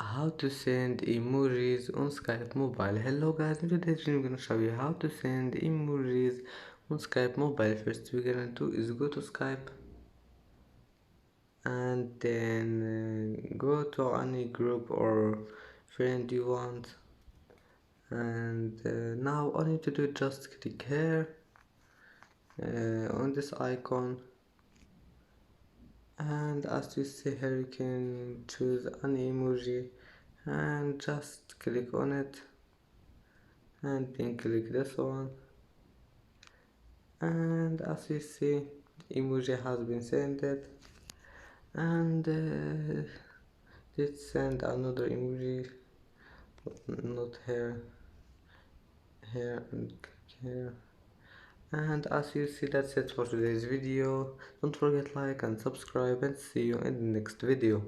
How to send emojis on Skype mobile. Hello guys, in today's video I'm gonna show you how to send emojis on Skype mobile. First we're gonna do is go to Skype and then go to any group or friend you want, and now all you need to do is just click here on this icon, and as you see here you can choose an emoji and just click on it, and then click this one, and as you see emoji has been sent, and let's send another emoji, not here, and click here. And as you see, that's it for today's video. Don't forget like and subscribe, and see you in the next video.